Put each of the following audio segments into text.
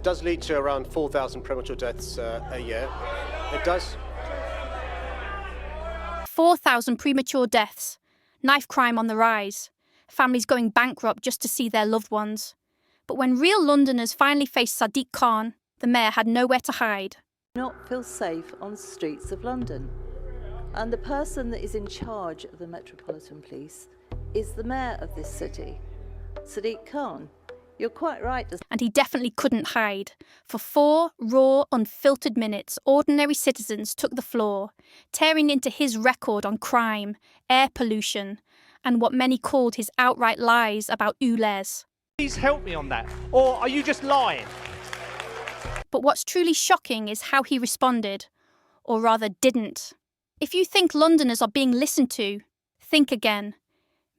It does lead to around 4,000 premature deaths a year. It does. 4,000 premature deaths. Knife crime on the rise. Families going bankrupt just to see their loved ones. But when real Londoners finally faced Sadiq Khan, the mayor had nowhere to hide. Not feel safe on the streets of London. And the person that is in charge of the Metropolitan Police is the mayor of this city, Sadiq Khan. You're quite right. And he definitely couldn't hide. For 4 raw, unfiltered minutes, ordinary citizens took the floor, tearing into his record on crime, air pollution, and what many called his outright lies about ULEZ. Please help me on that, or are you just lying? But what's truly shocking is how he responded, or rather didn't. If you think Londoners are being listened to, think again.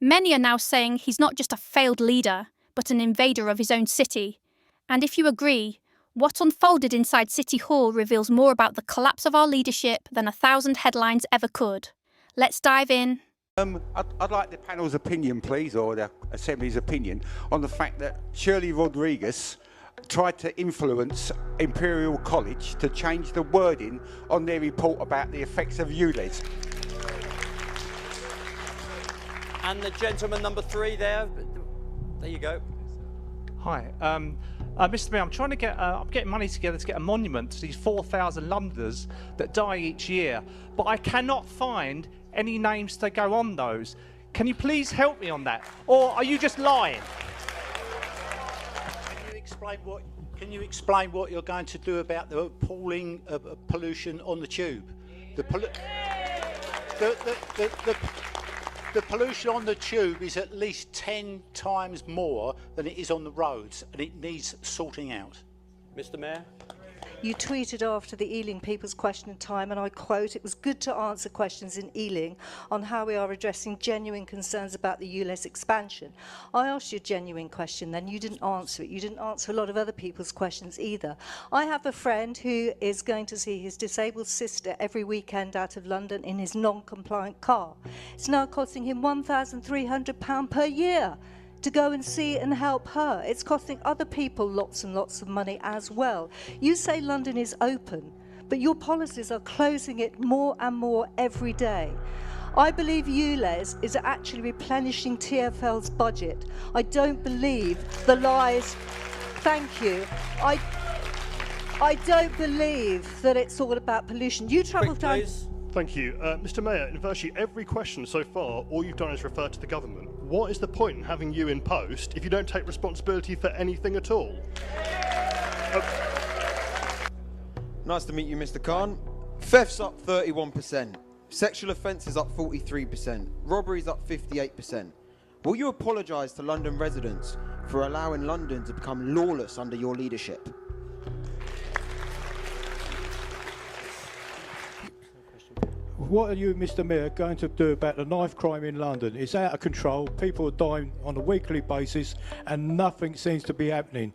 Many are now saying he's not just a failed leader, but an invader of his own city. And if you agree, what unfolded inside City Hall reveals more about the collapse of our leadership than 1,000 headlines ever could. Let's dive in. I'd like the panel's opinion, please, or the Assembly's opinion, on the fact that Shirley Rodriguez tried to influence Imperial College to change the wording on their report about the effects of ULEZ. And the gentleman number 3 there. There you go. Hi, Mr. Mayor, I'm trying to get, I'm getting money together to get a monument to these 4,000 Londoners that die each year, but I cannot find any names to go on those. Can you please help me on that, or are you just lying? Can you explain what you're going to do about the appalling pollution on the tube? The pollution on the tube is at least 10 times more than it is on the roads, and it needs sorting out. Mr. Mayor. You tweeted after the Ealing People's Question Time, and I quote, "It was good to answer questions in Ealing on how we are addressing genuine concerns about the ULEZ expansion." I asked you a genuine question then, you didn't answer it. You didn't answer a lot of other people's questions either. I have a friend who is going to see his disabled sister every weekend out of London in his non-compliant car. It's now costing him £1,300 per year to go and see and help her. It's costing other people lots and lots of money as well. You say London is open, but your policies are closing it more and more every day. I believe ULEZ is actually replenishing TfL's budget. I don't believe the lies. Thank you. I don't believe that it's all about pollution. You travel down. Thank you. Mr. Mayor, in virtually every question so far, all you've done is refer to the government. What is the point in having you in post if you don't take responsibility for anything at all? Nice to meet you, Mr. Khan. Thefts up 31%. Sexual offences up 43%. Robberies up 58%. Will you apologise to London residents for allowing London to become lawless under your leadership? What are you, Mr. Mayor, going to do about the knife crime in London? It's out of control. People are dying on a weekly basis and nothing seems to be happening.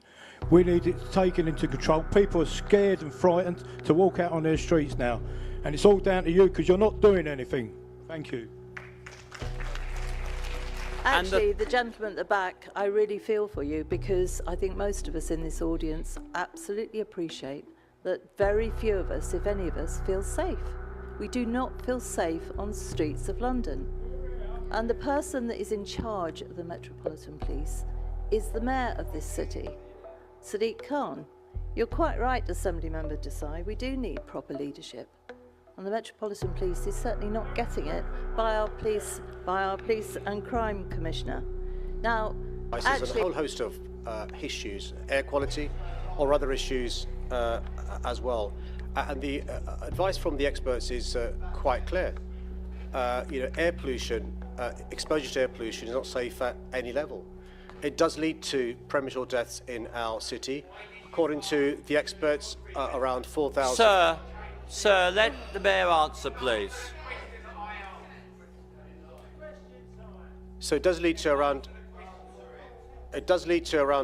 We need it taken into control. People are scared and frightened to walk out on their streets now. And it's all down to you because you're not doing anything. Thank you. Actually, the gentleman at the back, I really feel for you, because I think most of us in this audience absolutely appreciate that very few of us, if any of us, feel safe. We do not feel safe on the streets of London. And the person that is in charge of the Metropolitan Police is the mayor of this city, Sadiq Khan. You're quite right, Assembly Member Desai, we do need proper leadership. And the Metropolitan Police is certainly not getting it by our police and crime commissioner. Now, there's a whole host of issues, air quality or other issues as well. And the advice from the experts is quite clear. Air pollution, exposure to air pollution is not safe at any level. It does lead to premature deaths in our city. According to the experts, around 4,000. Sir, let the Mayor answer, please. So it does lead to around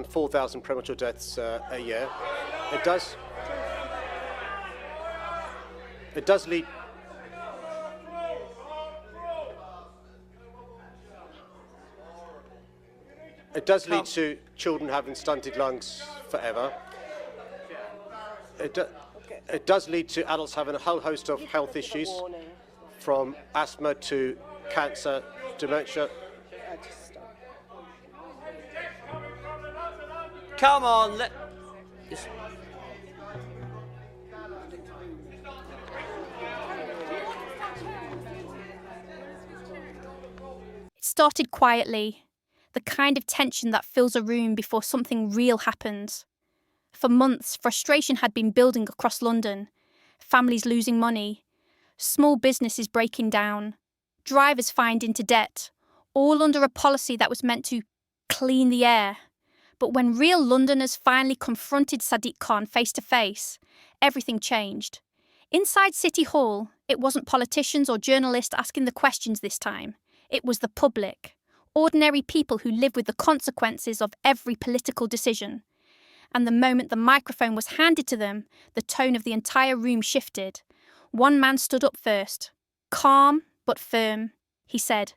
4,000 premature deaths a year. It does lead. It does lead to children having stunted lungs forever. it does lead to adults having a whole host of health issues, from asthma to cancer, dementia. Come on, It started quietly, the kind of tension that fills a room before something real happens. For months, frustration had been building across London, families losing money, small businesses breaking down, drivers fined into debt, all under a policy that was meant to clean the air. But when real Londoners finally confronted Sadiq Khan face to face, everything changed. Inside City Hall, it wasn't politicians or journalists asking the questions this time. It was the public, ordinary people who live with the consequences of every political decision. And the moment the microphone was handed to them, the tone of the entire room shifted. One man stood up first, calm but firm. He said,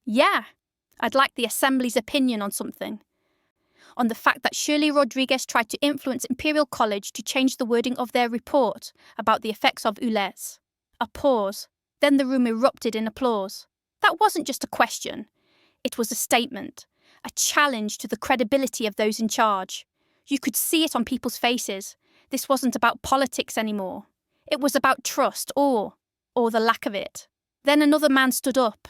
"Yeah, I'd like the Assembly's opinion on something. On the fact that Shirley Rodriguez tried to influence Imperial College to change the wording of their report about the effects of ULEZ." A pause. Then the room erupted in applause. That wasn't just a question. It was a statement, a challenge to the credibility of those in charge. You could see it on people's faces. This wasn't about politics anymore. It was about trust, or the lack of it. Then another man stood up.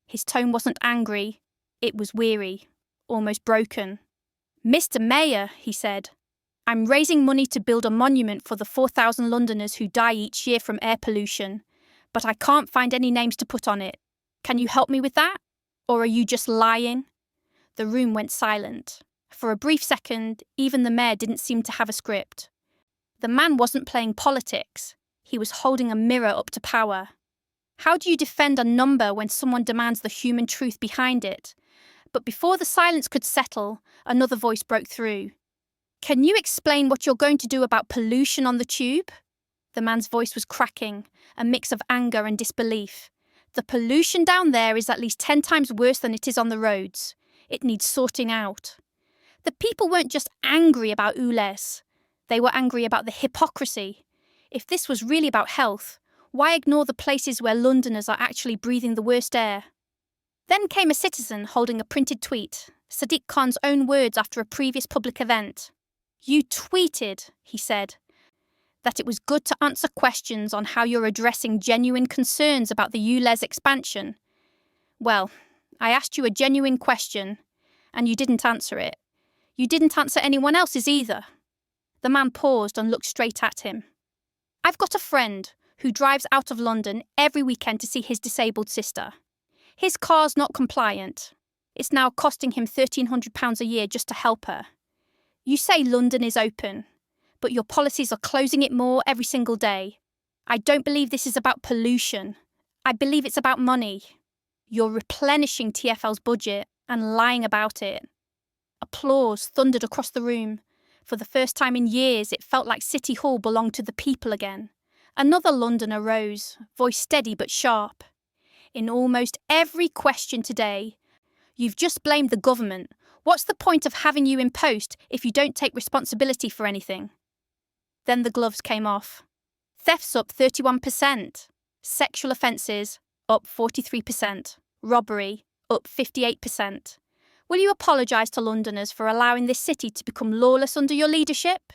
His tone wasn't angry. It was weary, almost broken. "Mr. Mayor," he said, "I'm raising money to build a monument for the 4,000 Londoners who die each year from air pollution, but I can't find any names to put on it. Can you help me with that? Or are you just lying?" The room went silent. For a brief second, even the mayor didn't seem to have a script. The man wasn't playing politics. He was holding a mirror up to power. How do you defend a number when someone demands the human truth behind it? But before the silence could settle, another voice broke through. "Can you explain what you're going to do about pollution on the tube?" The man's voice was cracking, a mix of anger and disbelief. "The pollution down there is at least 10 times worse than it is on the roads. It needs sorting out." The people weren't just angry about ULEZ. They were angry about the hypocrisy. If this was really about health, why ignore the places where Londoners are actually breathing the worst air? Then came a citizen holding a printed tweet, Sadiq Khan's own words after a previous public event. "You tweeted," he said, "that it was good to answer questions on how you're addressing genuine concerns about the ULEZ expansion. Well, I asked you a genuine question, and you didn't answer it. You didn't answer anyone else's either." The man paused and looked straight at him. "I've got a friend who drives out of London every weekend to see his disabled sister. His car's not compliant. It's now costing him £1,300 a year just to help her. You say London is open, but your policies are closing it more every single day. I don't believe this is about pollution. I believe it's about money. You're replenishing TfL's budget and lying about it." Applause thundered across the room. For the first time in years, it felt like City Hall belonged to the people again. Another Londoner rose, voice steady but sharp. "In almost every question today, you've just blamed the government. What's the point of having you in post if you don't take responsibility for anything?" Then the gloves came off. Thefts up 31%. Sexual offences up 43%. Robbery up 58%. Will you apologise to Londoners for allowing this city to become lawless under your leadership?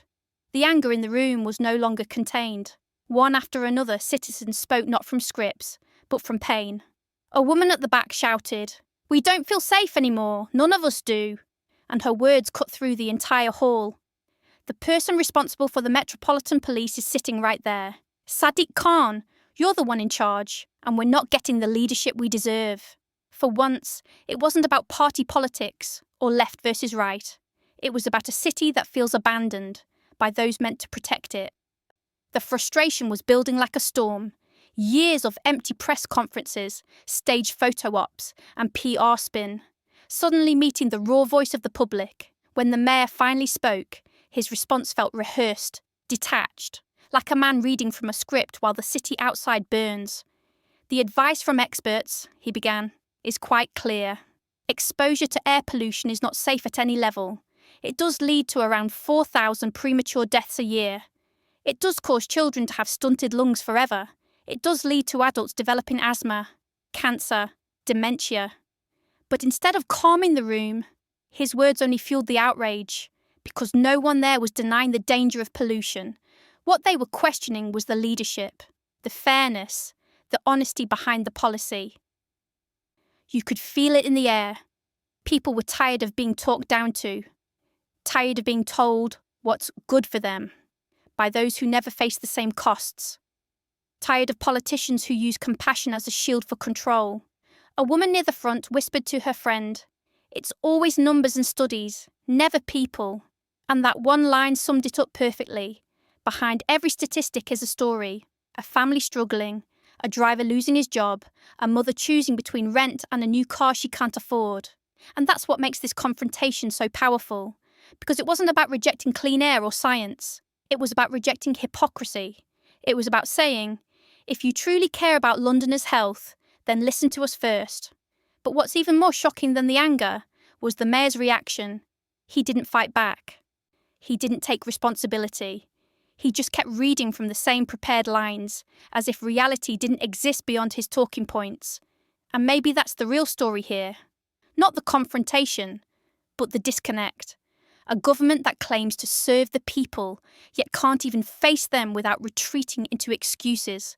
The anger in the room was no longer contained. One after another, citizens spoke not from scripts, but from pain. A woman at the back shouted, "We don't feel safe anymore, none of us do," and her words cut through the entire hall. The person responsible for the Metropolitan Police is sitting right there. "Sadiq Khan, you're the one in charge, and we're not getting the leadership we deserve." For once, it wasn't about party politics or left versus right. It was about a city that feels abandoned by those meant to protect it. The frustration was building like a storm. Years of empty press conferences, staged photo ops, and PR spin, suddenly meeting the raw voice of the public. When the mayor finally spoke, his response felt rehearsed, detached, like a man reading from a script while the city outside burns. "The advice from experts," he began, "is quite clear. Exposure to air pollution is not safe at any level. It does lead to around 4,000 premature deaths a year. It does cause children to have stunted lungs forever. It does lead to adults developing asthma, cancer, dementia. But instead of calming the room, his words only fueled the outrage, because no one there was denying the danger of pollution. What they were questioning was the leadership, the fairness, the honesty behind the policy. You could feel it in the air. People were tired of being talked down to, tired of being told what's good for them by those who never face the same costs, tired of politicians who use compassion as a shield for control. A woman near the front whispered to her friend, "It's always numbers and studies, never people." And that one line summed it up perfectly. Behind every statistic is a story, a family struggling, a driver losing his job, a mother choosing between rent and a new car she can't afford. And that's what makes this confrontation so powerful, because it wasn't about rejecting clean air or science. It was about rejecting hypocrisy. It was about saying, if you truly care about Londoners' health, then listen to us first. But what's even more shocking than the anger was the mayor's reaction. He didn't fight back. He didn't take responsibility. He just kept reading from the same prepared lines, as if reality didn't exist beyond his talking points. And maybe that's the real story here. Not the confrontation, but the disconnect. A government that claims to serve the people, yet can't even face them without retreating into excuses.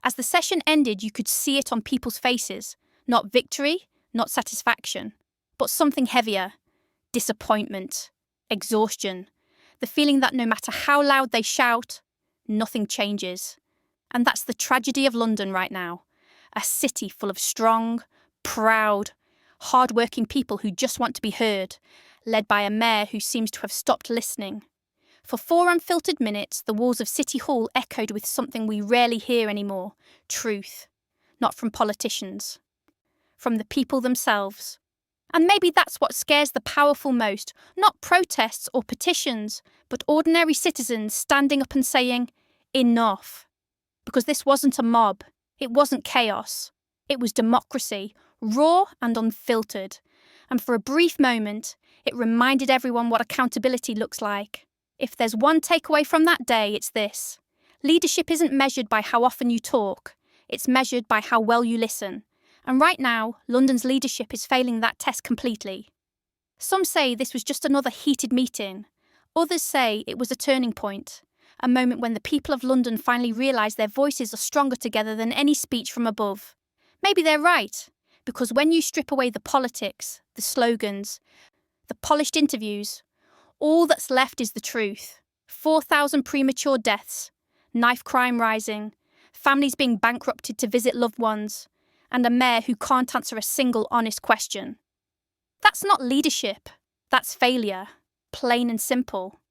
As the session ended, you could see it on people's faces. Not victory, not satisfaction, but something heavier. Disappointment, exhaustion, the feeling that no matter how loud they shout, nothing changes. And that's the tragedy of London right now. A city full of strong, proud, hard-working people who just want to be heard, led by a mayor who seems to have stopped listening. For 4 unfiltered minutes, the walls of City Hall echoed with something we rarely hear anymore: truth. Not from politicians. From the people themselves. And maybe that's what scares the powerful most, not protests or petitions, but ordinary citizens standing up and saying, enough. Because this wasn't a mob. It wasn't chaos. It was democracy, raw and unfiltered. And for a brief moment, it reminded everyone what accountability looks like. If there's one takeaway from that day, it's this. Leadership isn't measured by how often you talk. It's measured by how well you listen. And right now, London's leadership is failing that test completely. Some say this was just another heated meeting. Others say it was a turning point, a moment when the people of London finally realised their voices are stronger together than any speech from above. Maybe they're right, because when you strip away the politics, the slogans, the polished interviews, all that's left is the truth. 4,000 premature deaths, knife crime rising, families being bankrupted to visit loved ones, and a mayor who can't answer a single honest question. That's not leadership. That's failure. Plain and simple.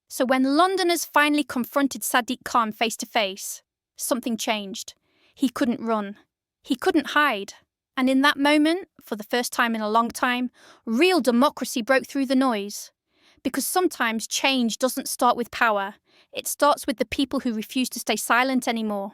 So when Londoners finally confronted Sadiq Khan face to face, something changed. He couldn't run. He couldn't hide. And in that moment, for the first time in a long time, real democracy broke through the noise. Because sometimes change doesn't start with power. It starts with the people who refuse to stay silent anymore.